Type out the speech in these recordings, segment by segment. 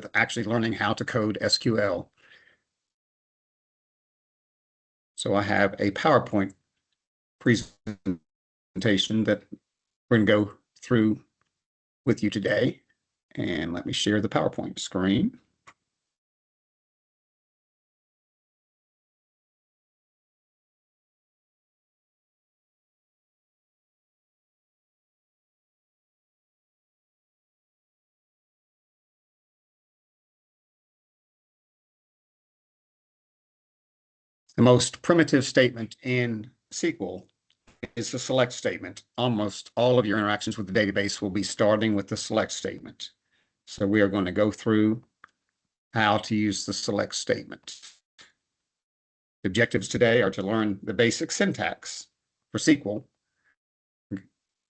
with actually learning how to code SQL. So I have a PowerPoint presentation that we're going to go through with you today. And let me share the PowerPoint screen. The most primitive statement in SQL is the select statement. Almost all of your interactions with the database will be starting with the select statement. So we are going to go through how to use the select statement. The objectives today are to learn the basic syntax for SQL,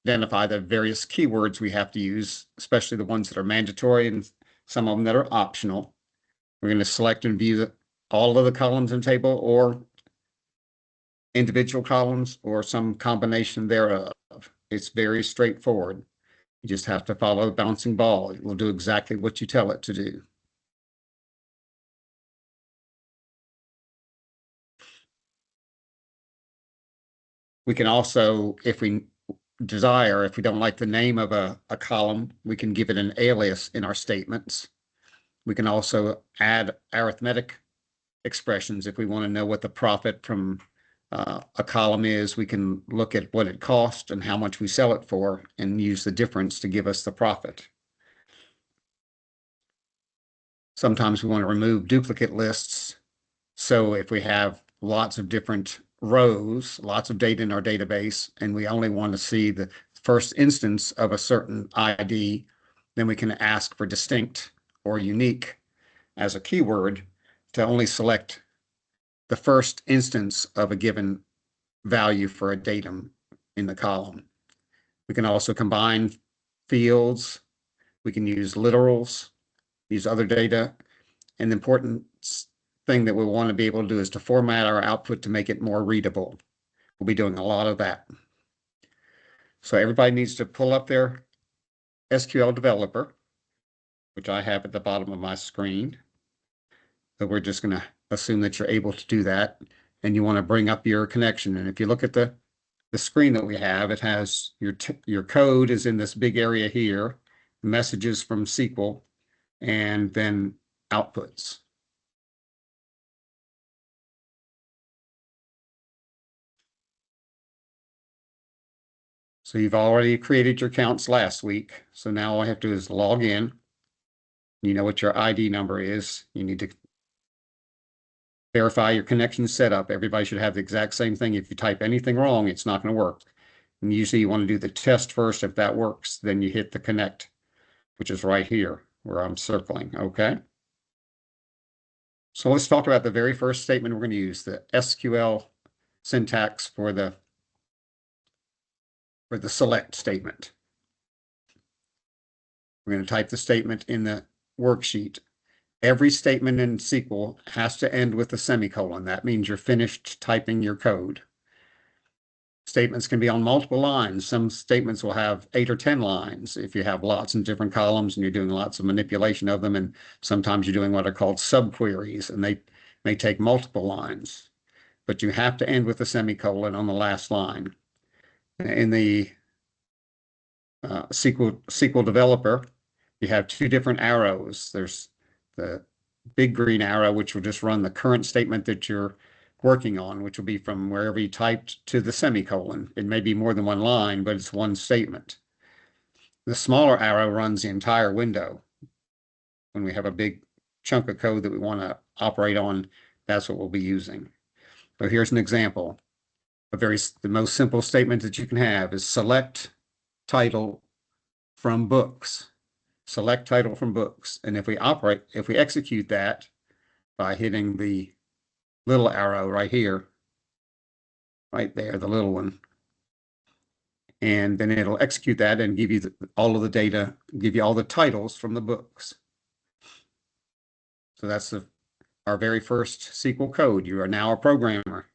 identify the various keywords we have to use, especially the ones that are mandatory and some of them that are optional. We're going to select and view all of the columns in the table or individual columns or some combination thereof. It's very straightforward. You just have to follow the bouncing ball. It will do exactly what you tell it to do. We can also, if we desire, if we don't like the name of a column, we can give it an alias in our statements. We can also add arithmetic expressions if we want to know what the profit from a column is. We can look at what it cost and how much we sell it for and use the difference to give us the profit. Sometimes we want to remove duplicate lists. So if we have lots of different rows, lots of data in our database, and we only want to see the first instance of a certain ID, then we can ask for distinct or unique as a keyword to only select the first instance of a given value for a datum in the column. We can also combine fields. We can use literals, use other data. And the important thing that we want to be able to do is to format our output to make it more readable. We'll be doing a lot of that. So everybody needs to pull up their SQL developer, which I have at the bottom of my screen. So we're just going to assume that you're able to do that, and you want to bring up your connection. And if you look at the screen that we have, it has your code is in this big area here, messages from SQL, and then outputs. So you've already created your accounts last week. So now all I have to do is log in. You know what your ID number is. You need to verify your connection setup. Everybody should have the exact same thing. If you type anything wrong, it's not going to work. And usually you want to do the test first. If that works, then you hit the connect, which is right here where I'm circling. Okay. So let's talk about the very first statement we're going to use, the SQL syntax for the select statement. We're going to type the statement in the worksheet. Every statement in SQL has to end with a semicolon. That means you're finished typing your code. Statements can be on multiple lines. Some statements will have 8 or 10 lines if you have lots of different columns and you're doing lots of manipulation of them. And sometimes you're doing what are called subqueries, and they may take multiple lines. But you have to end with a semicolon on the last line. In the SQL developer, you have two different arrows. There's the big green arrow, which will just run the current statement that you're working on, which will be from wherever you typed to the semicolon. It may be more than one line, but it's one statement. The smaller arrow runs the entire window. When we have a big chunk of code that we want to operate on, that's what we'll be using. So here's an example. The most simple statement that you can have is select title from books. Select title from books. And if we execute that by hitting the little arrow right here, right there, the little one, and then it'll execute that and give you all of the data, give you all the titles from the books. So that's our very first SQL code. You are now a programmer.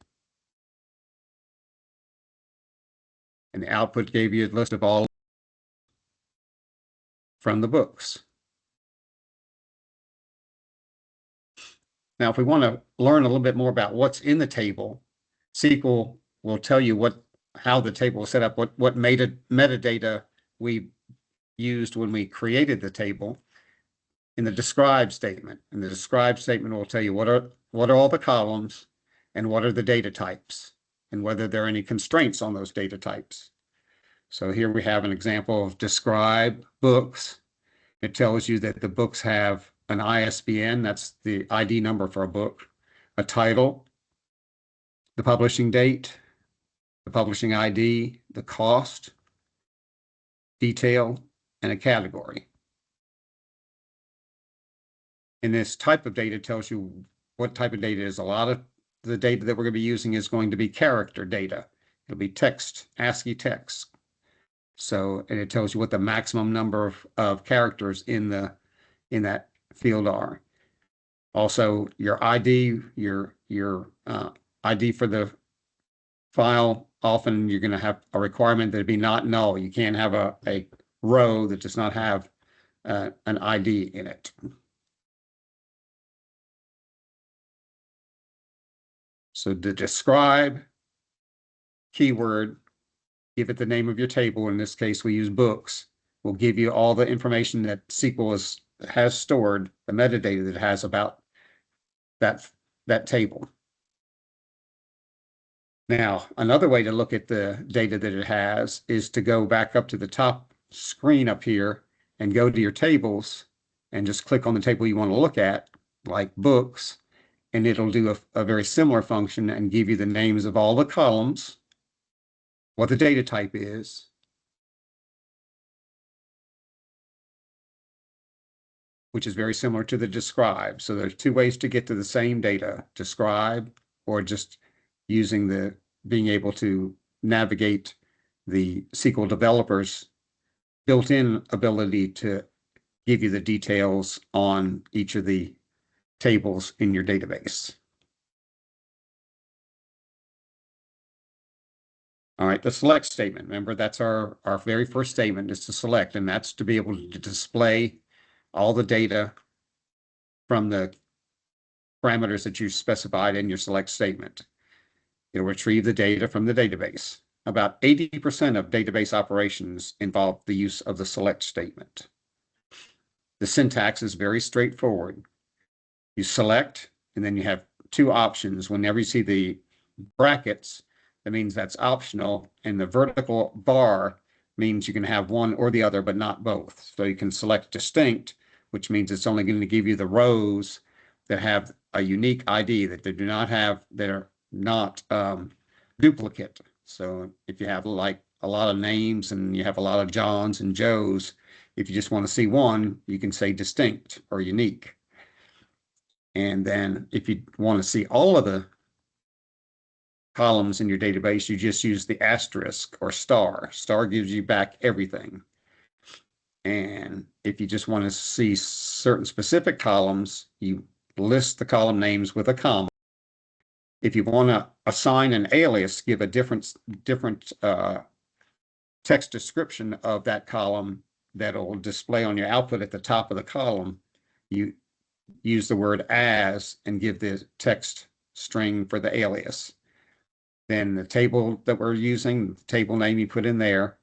And the output gave you a list of all from the books. Now, if we want to learn a little bit more about what's in the table, SQL will tell you how the table is set up, what metadata we used when we created the table in the describe statement. And the describe statement will tell you what are all the columns and what are the data types and whether there are any constraints on those data types. So here we have an example of describe books. It tells you that the books have an ISBN, that's the ID number for a book, a title, the publishing date, the publishing ID, the cost, detail, and a category. And this type of data tells you what type of data is. A lot of the data that we're going to be using is going to be character data. It'll be text, ASCII text. So, and it tells you what the maximum number of characters in that field are. Also, your ID, your ID for the file, often you're going to have a requirement that it be not null. You can't have a row that does not have an ID in it. So to describe keyword, give it the name of your table. In this case, we use books. Will give you all the information that SQL has stored, the metadata that it has about that table. Now, another way to look at the data that it has is to go back up to the top screen up here and go to your tables and just click on the table you want to look at, like books, and it'll do a very similar function and give you the names of all the columns, what the data type is, which is very similar to the describe. So there's two ways to get to the same data, describe or just using being able to navigate the SQL developers built-in ability to give you the details on each of the tables in your database. All right, the select statement. Remember, that's our very first statement is to select, and that's to be able to display all the data from the parameters that you specified in your select statement. It'll retrieve the data from the database. About 80% of database operations involve the use of the select statement. The syntax is very straightforward. You select, and then you have two options. Whenever you see the brackets, that means that's optional, and the vertical bar means you can have one or the other, but not both. So you can select distinct, which means it's only going to give you the rows that have a unique ID that they do not have, that are not duplicate. So if you have like a lot of names and you have a lot of Johns and Joes, if you just want to see one, you can say distinct or unique. And then if you want to see all of the columns in your database, you just use the asterisk or star. Star gives you back everything. And if you just want to see certain specific columns, you list the column names with a comma. If you want to assign an alias, give a different text description of that column that'll display on your output at the top of the column, you use the word as and give the text string for the alias. Then the table that we're using, the table name you put in there.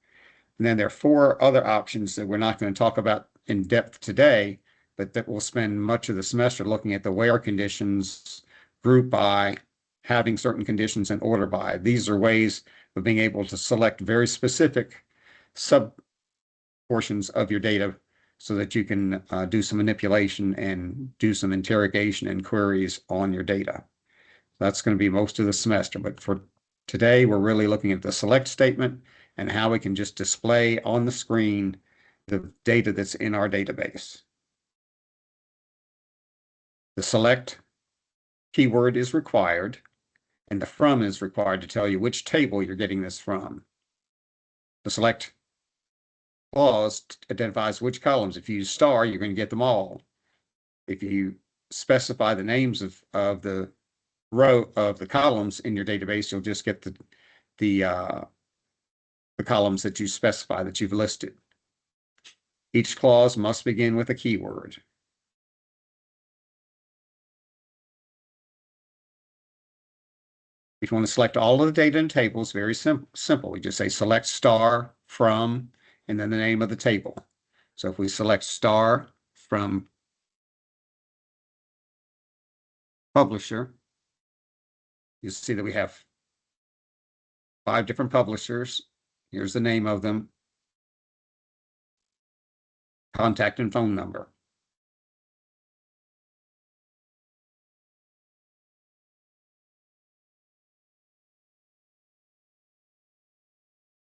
And then there are four other options that we're not going to talk about in depth today, but that we'll spend much of the semester looking at the where conditions, group by, having certain conditions, and order by. These are ways of being able to select very specific sub portions of your data so that you can do some manipulation and do some interrogation and queries on your data. That's going to be most of the semester, but for today, we're really looking at the select statement and how we can just display on the screen the data that's in our database. The select keyword is required, and the from is required to tell you which table you're getting this from. The select clause identifies which columns. If you use star, you're going to get them all. If you specify the names of the row of the columns in your database, you'll just get the columns that you specify that you've listed. Each clause must begin with a keyword. If you want to select all of the data in tables, very simple. We just say select star from, and then the name of the table. So if we select star from publisher, you'll see that we have 5 different publishers. Here's the name of them, contact and phone number.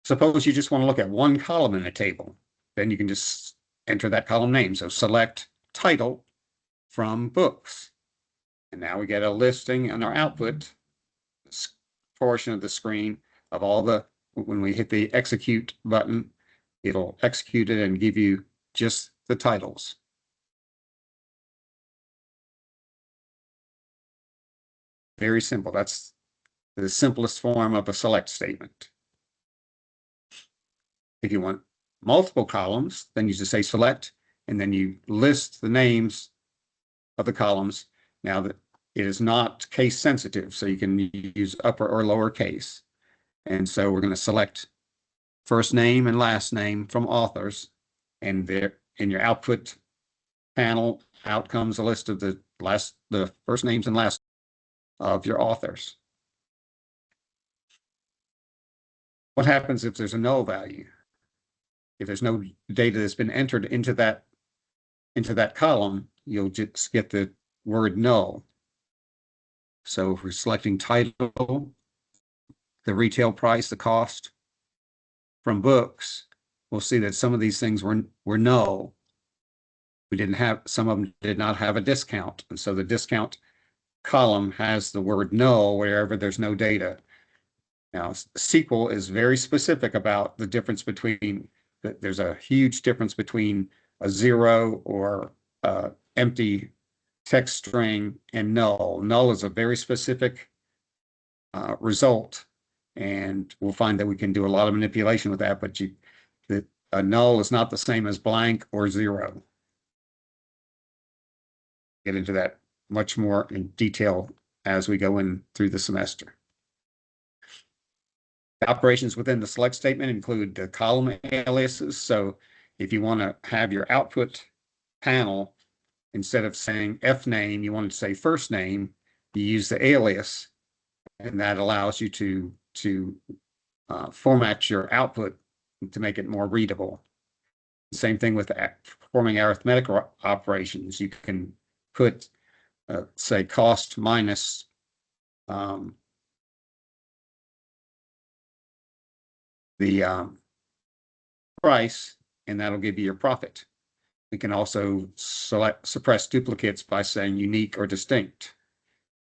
Suppose you just want to look at one column in a table, then you can just enter that column name. So select title from books. And now we get a listing on our output portion of the screen of all the, when we hit the execute button, it'll execute it and give you just the titles. Very simple. That's the simplest form of a select statement. If you want multiple columns, then you just say select, and then you list the names of the columns. Now that it is not case sensitive, so you can use upper or lower case. And so we're going to select first name and last name from authors, and there in your output panel, out comes a list of the first names and last of your authors. What happens if there's a null value? If there's no data that's been entered into that column, you'll just get the word null. So if we're selecting title, the retail price, the cost from books, we'll see that some of these things were null. We didn't have, some of them did not have a discount. And so the discount column has the word null wherever there's no data. Now, SQL is very specific about the difference between, there's a huge difference between a 0 or empty text string and null. Null is a very specific result, and we'll find that we can do a lot of manipulation with that, but a null is not the same as blank or 0. Get into that much more in detail as we go in through the semester. The operations within the select statement include the column aliases. So if you want to have your output panel, instead of saying F name, you want to say first name, you use the alias, and that allows you to format your output to make it more readable. Same thing with performing arithmetic operations. You can put, say, cost minus the price, and that'll give you your profit. We can also suppress duplicates by saying unique or distinct.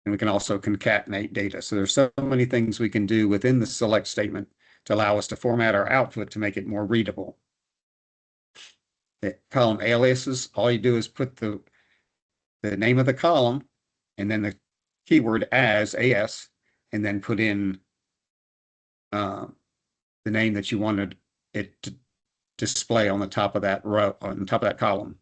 And we can also concatenate data. So there's so many things we can do within the select statement to allow us to format our output to make it more readable. The column aliases, all you do is put the name of the column and then the keyword as, and then put in the name that you wanted it to display on the top of that row, on the top of that column.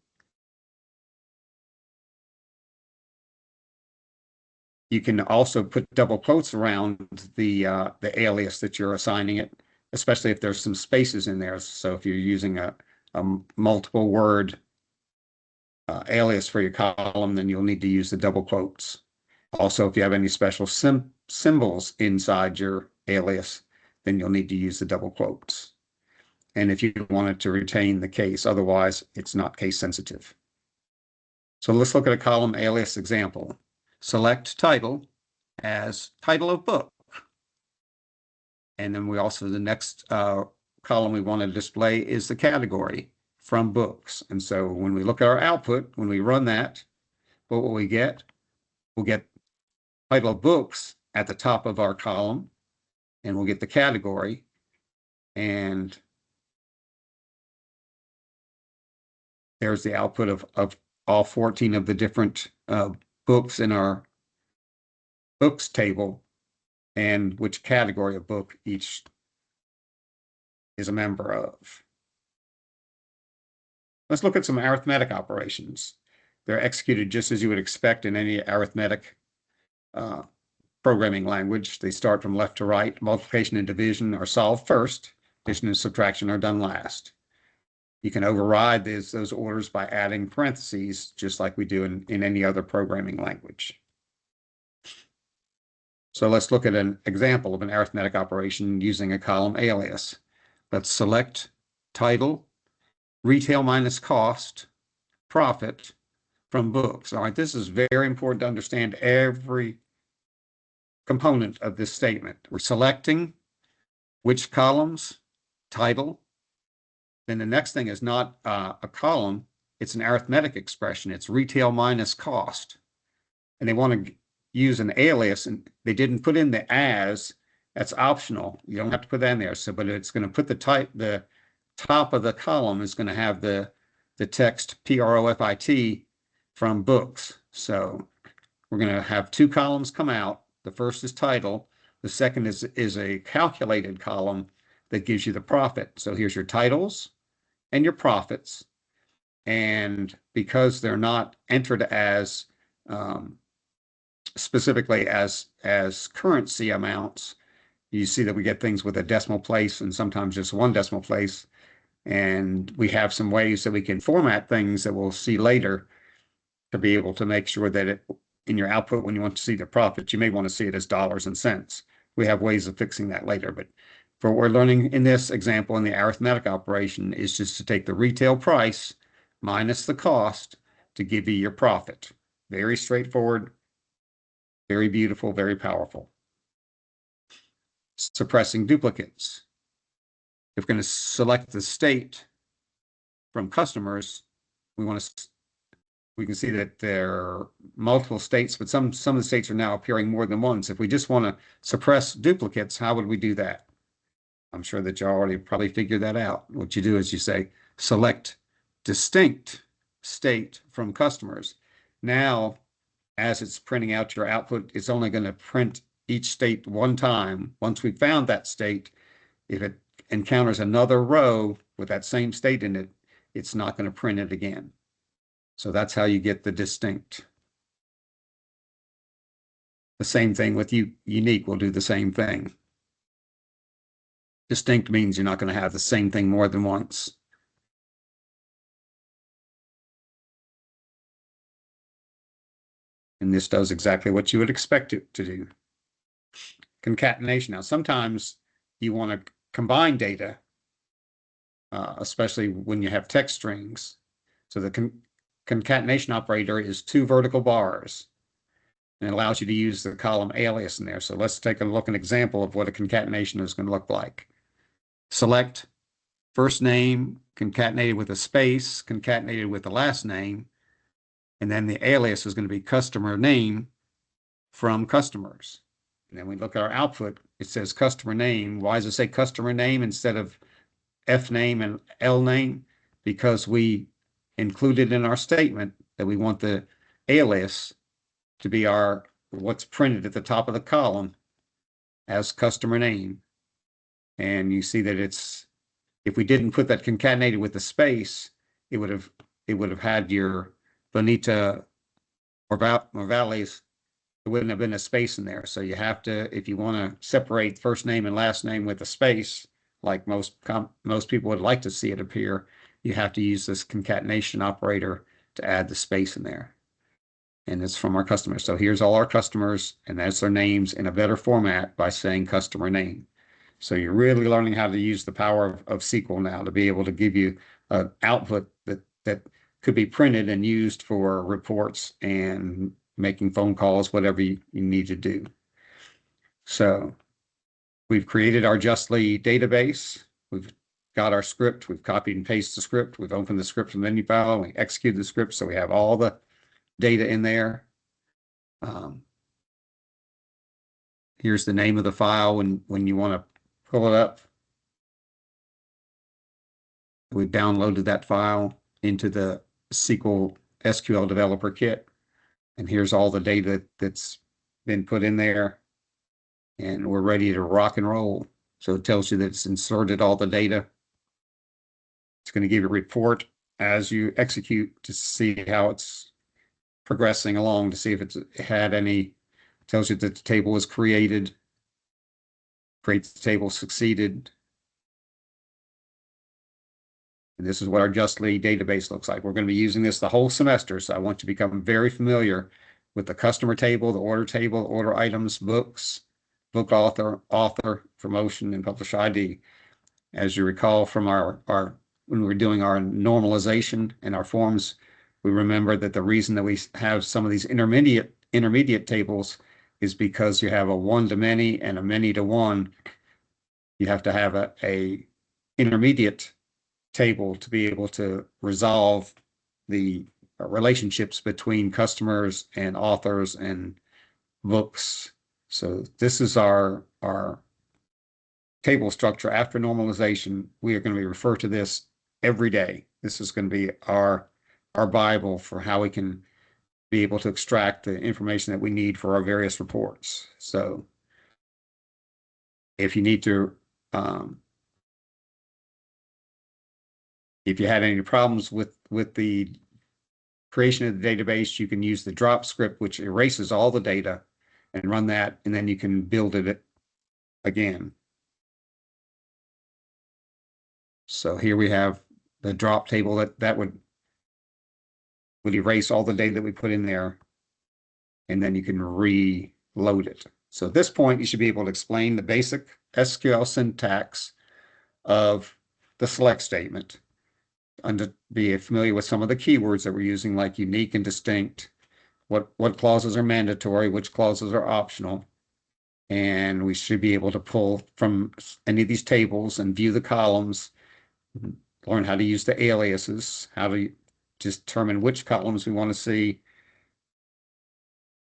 You can also put double quotes around the alias that you're assigning it, especially if there's some spaces in there. So if you're using a multiple word alias for your column, then you'll need to use the double quotes. Also, if you have any special symbols inside your alias, then you'll need to use the double quotes. And if you want it to retain the case, otherwise it's not case sensitive. So let's look at a column alias example. Select title as title of book. And then we also, the next column we want to display is the category from books. And so when we look at our output, when we run that, what will we get? We'll get title of books at the top of our column, and we'll get the category. And there's the output of all 14 of the different books in our books table, and which category of book each is a member of. Let's look at some arithmetic operations. They're executed just as you would expect in any arithmetic programming language. They start from left to right. Multiplication and division are solved first. Addition and subtraction are done last. You can override those orders by adding parentheses, just like we do in any other programming language. So let's look at an example of an arithmetic operation using a column alias. Let's select title, retail minus cost, profit from books. All right, this is very important to understand every component of this statement. We're selecting which columns, title. Then the next thing is not a column, it's an arithmetic expression. It's retail minus cost. And they want to use an alias, and they didn't put in the as. That's optional. You don't have to put that in there. So, but it's going to put the top of the column is going to have the text PROFIT from books. So we're going to have two columns come out. The first is title. The second is a calculated column that gives you the profit. So here's your titles and your profits. And because they're not entered as specifically as currency amounts, you see that we get things with a decimal place and sometimes just one decimal place. And we have some ways that we can format things that we'll see later to be able to make sure that in your output, when you want to see the profit, you may want to see it as dollars and cents. We have ways of fixing that later. But for what we're learning in this example in the arithmetic operation is just to take the retail price minus the cost to give you your profit. Very straightforward, very beautiful, very powerful. Suppressing duplicates. If we're going to select the state from customers, we can see that there are multiple states, but some of the states are now appearing more than once. If we just want to suppress duplicates, how would we do that? I'm sure that you already probably figured that out. What you do is you say, select distinct state from customers. Now, as it's printing out your output, it's only going to print each state one time. Once we found that state, if it encounters another row with that same state in it, it's not going to print it again. So that's how you get the distinct. The same thing with unique, we'll do the same thing. Distinct means you're not going to have the same thing more than once. And this does exactly what you would expect it to do. Concatenation. Now, sometimes you want to combine data, especially when you have text strings. So the concatenation operator is two vertical bars, and it allows you to use the column alias in there. So let's take a look at an example of what a concatenation is going to look like. Select first name concatenated with a space, concatenated with the last name, and then the alias is going to be customer name from customers. And then we look at our output, it says customer name. Why does it say customer name instead of F name and L name? Because we included in our statement that we want the alias to be what's printed at the top of the column as customer name. And you see that if we didn't put that concatenated with the space, it would have had your Bonita or Valley's. There wouldn't have been a space in there. So you have to, if you want to separate first name and last name with a space, like most people would like to see it appear, you have to use this concatenation operator to add the space in there. And it's from our customers. So here's all our customers, and that's their names in a better format by saying customer name. So you're really learning how to use the power of SQL now to be able to give you an output that could be printed and used for reports and making phone calls, whatever you need to do. So we've created our Justly database. We've got our script. We've copied and pasted the script. We've opened the script from the menu file. We executed the script, so we have all the data in there. Here's the name of the file when you want to pull it up. We've downloaded that file into the SQL Developer Kit. And here's all the data that's been put in there. And we're ready to rock and roll. So it tells you that it's inserted all the data. It's going to give you a report as you execute to see how it's progressing along, to see if it's had any tells you that the table was created, create the table succeeded. And this is what our Justly database looks like. We're going to be using this the whole semester, so I want you to become very familiar with the customer table, the order table, order items, books, book author, promotion, and publisher ID. As you recall from our when we were doing our normalization and our forms, we remember that the reason that we have some of these intermediate tables is because you have a one-to-many and a many-to-one. You have to have a intermediate table to be able to resolve the relationships between customers and authors and books. So this is our table structure after normalization. We are going to be refer to this every day. This is going to be our Bible for how we can be able to extract the information that we need for our various reports. So if you need to, if you had any problems with the creation of the database, you can use the drop script, which erases all the data, and run that, and then you can build it again. So here we have the drop table that would erase all the data that we put in there, and then you can reload it. So at this point, you should be able to explain the basic SQL syntax of the select statement, and be familiar with some of the keywords that we're using, like unique and distinct, what clauses are mandatory, which clauses are optional. And we should be able to pull from any of these tables and view the columns, learn how to use the aliases, how to determine which columns we want to see,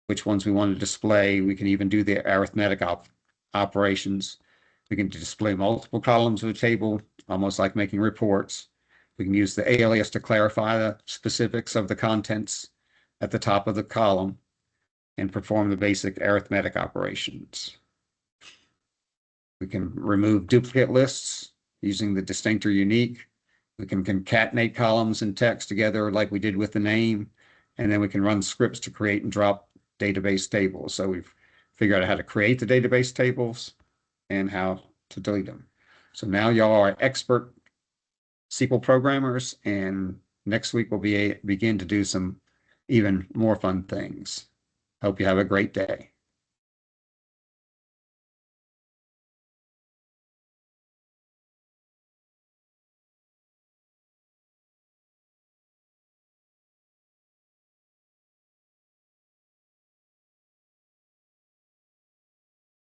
which ones we want to display. We can even do the arithmetic operations. We can display multiple columns of a table, almost like making reports. We can use the alias to clarify the specifics of the contents at the top of the column and perform the basic arithmetic operations. We can remove duplicate lists using the distinct or unique. We can concatenate columns and text together like we did with the name, and then we can run scripts to create and drop database tables. So we've figured out how to create the database tables and how to delete them. So now y'all are expert SQL programmers, and next week we'll begin to do some even more fun things. Hope you have a great day.